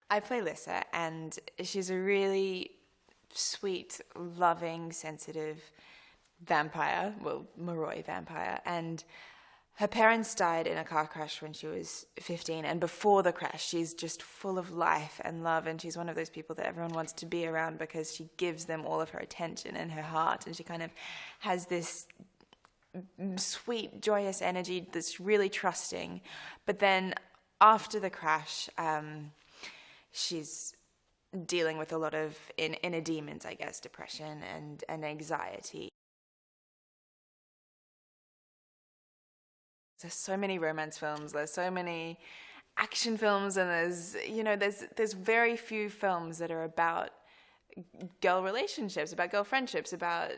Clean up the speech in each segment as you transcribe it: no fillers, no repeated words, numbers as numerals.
I play Lissa, and she's a really sweet, loving, sensitive vampire, well, Moroi vampire, and her parents died in a car crash when she was 15, and before the crash, she's just full of life and love, and she's one of those people that everyone wants to be around because she gives them all of her attention and her heart, and she kind of has this sweet, joyous energy that's really trusting. But then after the crash, she's dealing with a lot of inner demons, I guess, depression and anxiety. There's so many romance films, there's so many action films, and there's very few films that are about girl relationships, about girl friendships, about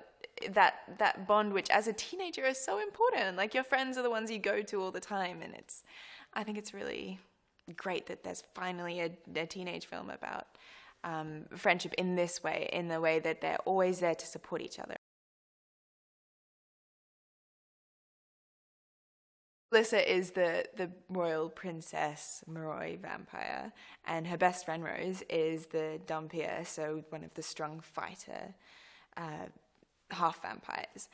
that bond which as a teenager is so important. Like, your friends are the ones you go to all the time, and I think it's really great that there's finally a teenage film about friendship in this way, in the way that they're always there to support each other. Lissa is the royal princess Moroi vampire, and her best friend Rose is the Dhampir, so one of the strong fighter half vampires.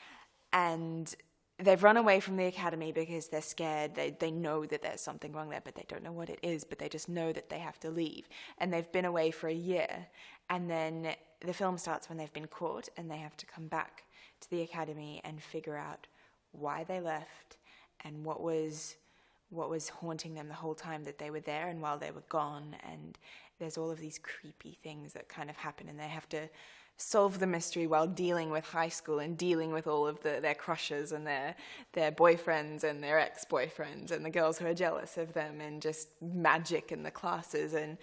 And they've run away from the academy because they're scared. They know that there's something wrong there, but they don't know what it is, but they just know that they have to leave. And they've been away for a year. And then the film starts when they've been caught, and they have to come back to the academy and figure out why they left and what was haunting them the whole time that they were there and while they were gone. And there's all of these creepy things that kind of happen, and they have to solve the mystery while dealing with high school and dealing with all of their crushes and their boyfriends and their ex-boyfriends and the girls who are jealous of them, and just magic in the classes, and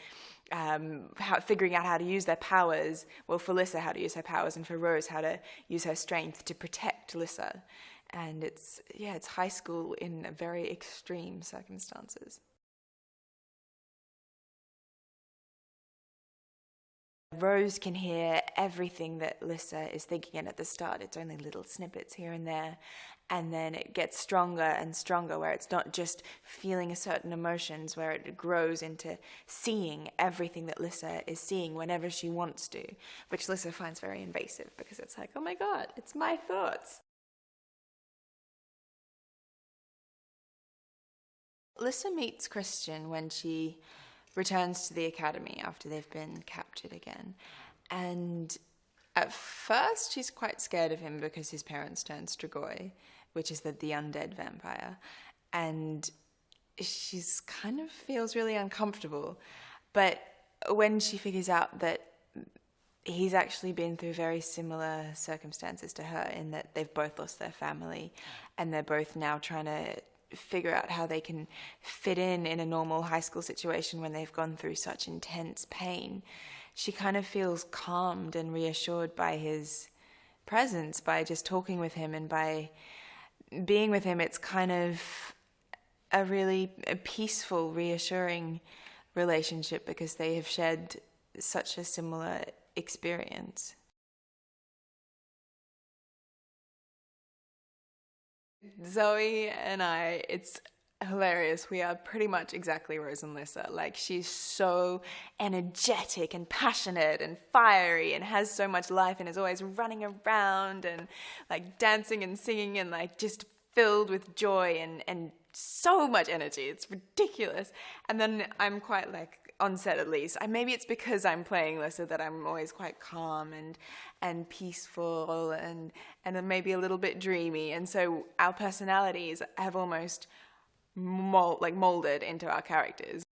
figuring out how to use their powers. Well, for Lissa, how to use her powers, and for Rose, how to use her strength to protect Lissa. And it's high school in very extreme circumstances. Rose can hear everything that Lissa is thinking, and at the start it's only little snippets here and there, and then it gets stronger and stronger, where it's not just feeling a certain emotions, where it grows into seeing everything that Lissa is seeing whenever she wants to, which Lissa finds very invasive, because it's like, oh my god, it's my thoughts. Lissa meets Christian when she returns to the academy after they've been captured again. And at first she's quite scared of him because his parents turned Strigoi, which is the undead vampire. And she's kind of feels really uncomfortable. But when she figures out that he's actually been through very similar circumstances to her, in that they've both lost their family and they're both now trying to figure out how they can fit in a normal high school situation when they've gone through such intense pain, she kind of feels calmed and reassured by his presence, by just talking with him and by being with him. It's kind of a really peaceful, reassuring relationship because they have shared such a similar experience. Zoe and I, it's hilarious. We are pretty much exactly Rose and Lissa. Like, she's so energetic and passionate and fiery and has so much life and is always running around and like dancing and singing and like just filled with joy and so much energy. It's ridiculous. And then I'm quite like, on set at least, maybe it's because I'm playing Lissa that I'm always quite calm and peaceful and then maybe a little bit dreamy. And so our personalities have almost molded into our characters.